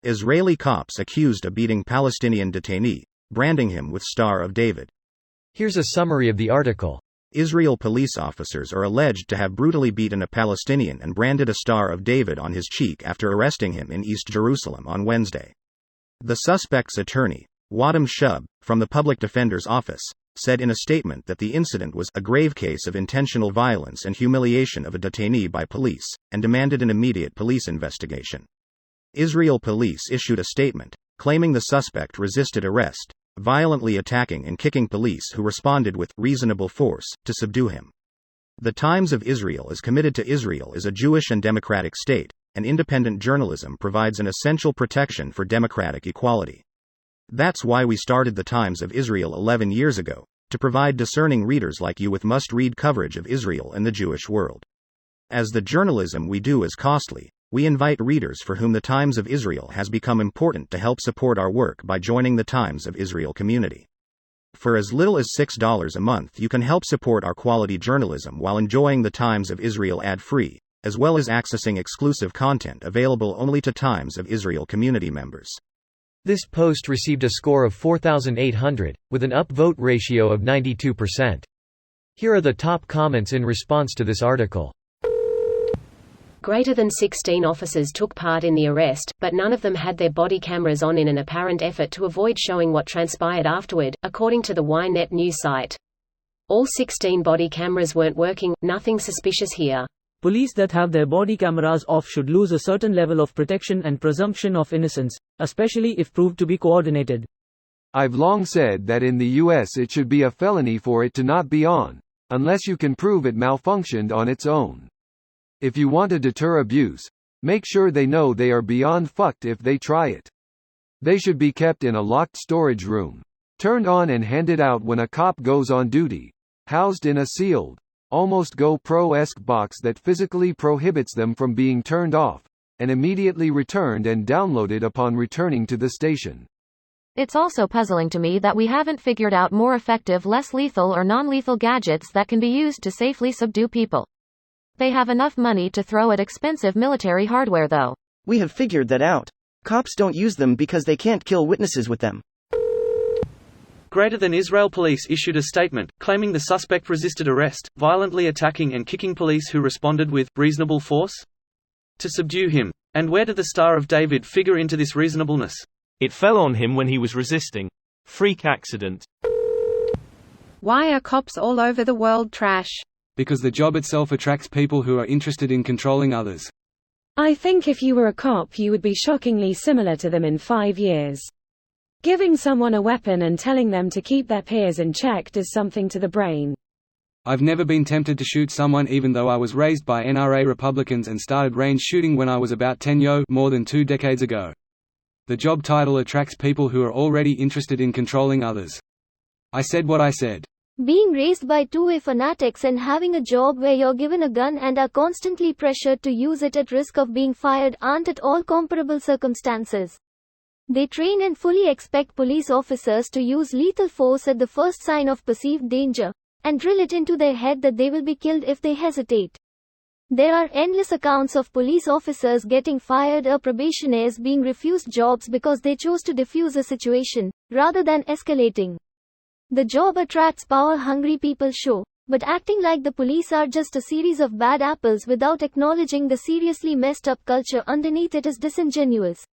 Israeli cops accused of beating Palestinian detainee, branding him with Star of David. Here's a summary of the article. Israel police officers are alleged to have brutally beaten a Palestinian and branded a Star of David on his cheek after arresting him in East Jerusalem on Wednesday. The suspect's attorney, Wadam Shub, from the public defender's office, said in a statement that the incident was a grave case of intentional violence and humiliation of a detainee by police, and demanded an immediate police investigation. Israel police issued a statement, claiming the suspect resisted arrest, violently attacking and kicking police who responded with reasonable force to subdue him. The Times of Israel is committed to Israel as a Jewish and democratic state, and independent journalism provides an essential protection for democratic equality. That's why we started the Times of Israel 11 years ago, to provide discerning readers like you with must-read coverage of Israel and the Jewish world. As the journalism we do is costly, we invite readers for whom the Times of Israel has become important to help support our work by joining the Times of Israel community. For as little as $6 a month you can help support our quality journalism while enjoying the Times of Israel ad-free, as well as accessing exclusive content available only to Times of Israel community members. This post received a score of 4,800, with an upvote ratio of 92%. Here are the top comments in response to this article. Greater than 16 officers took part in the arrest, but none of them had their body cameras on in an apparent effort to avoid showing what transpired afterward, according to the Ynet news site. All 16 body cameras weren't working, nothing suspicious here. Police that have their body cameras off should lose a certain level of protection and presumption of innocence, especially if proved to be coordinated. I've long said that in the US it should be a felony for it to not be on, unless you can prove it malfunctioned on its own. If you want to deter abuse, make sure they know they are beyond fucked if they try it. They should be kept in a locked storage room, turned on and handed out when a cop goes on duty, housed in a sealed, almost GoPro-esque box that physically prohibits them from being turned off, and immediately returned and downloaded upon returning to the station. It's also puzzling to me that we haven't figured out more effective, less lethal or non-lethal gadgets that can be used to safely subdue people. They have enough money to throw at expensive military hardware though. We have figured that out. Cops don't use them because they can't kill witnesses with them. Greater than Israel police issued a statement, claiming the suspect resisted arrest, violently attacking and kicking police who responded with reasonable force to subdue him. And where did the Star of David figure into this reasonableness? It fell on him when he was resisting. Freak accident. Why are cops all over the world trash? Because the job itself attracts people who are interested in controlling others. I think if you were a cop you would be shockingly similar to them in 5 years. Giving someone a weapon and telling them to keep their peers in check does something to the brain. I've never been tempted to shoot someone even though I was raised by NRA Republicans and started range shooting when I was about 10 more than 2 decades ago. The job title attracts people who are already interested in controlling others. I said what I said. Being raised by 2A fanatics and having a job where you're given a gun and are constantly pressured to use it at risk of being fired aren't at all comparable circumstances. They train and fully expect police officers to use lethal force at the first sign of perceived danger, and drill it into their head that they will be killed if they hesitate. There are endless accounts of police officers getting fired or probationers being refused jobs because they chose to defuse a situation, rather than escalating. The job attracts power-hungry people but acting like the police are just a series of bad apples without acknowledging the seriously messed up culture underneath it is disingenuous.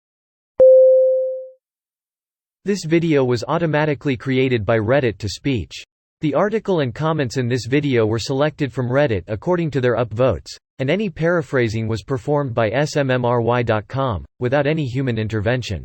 This video was automatically created by Reddit to speech. The article and comments in this video were selected from Reddit according to their upvotes, and any paraphrasing was performed by smmry.com, without any human intervention.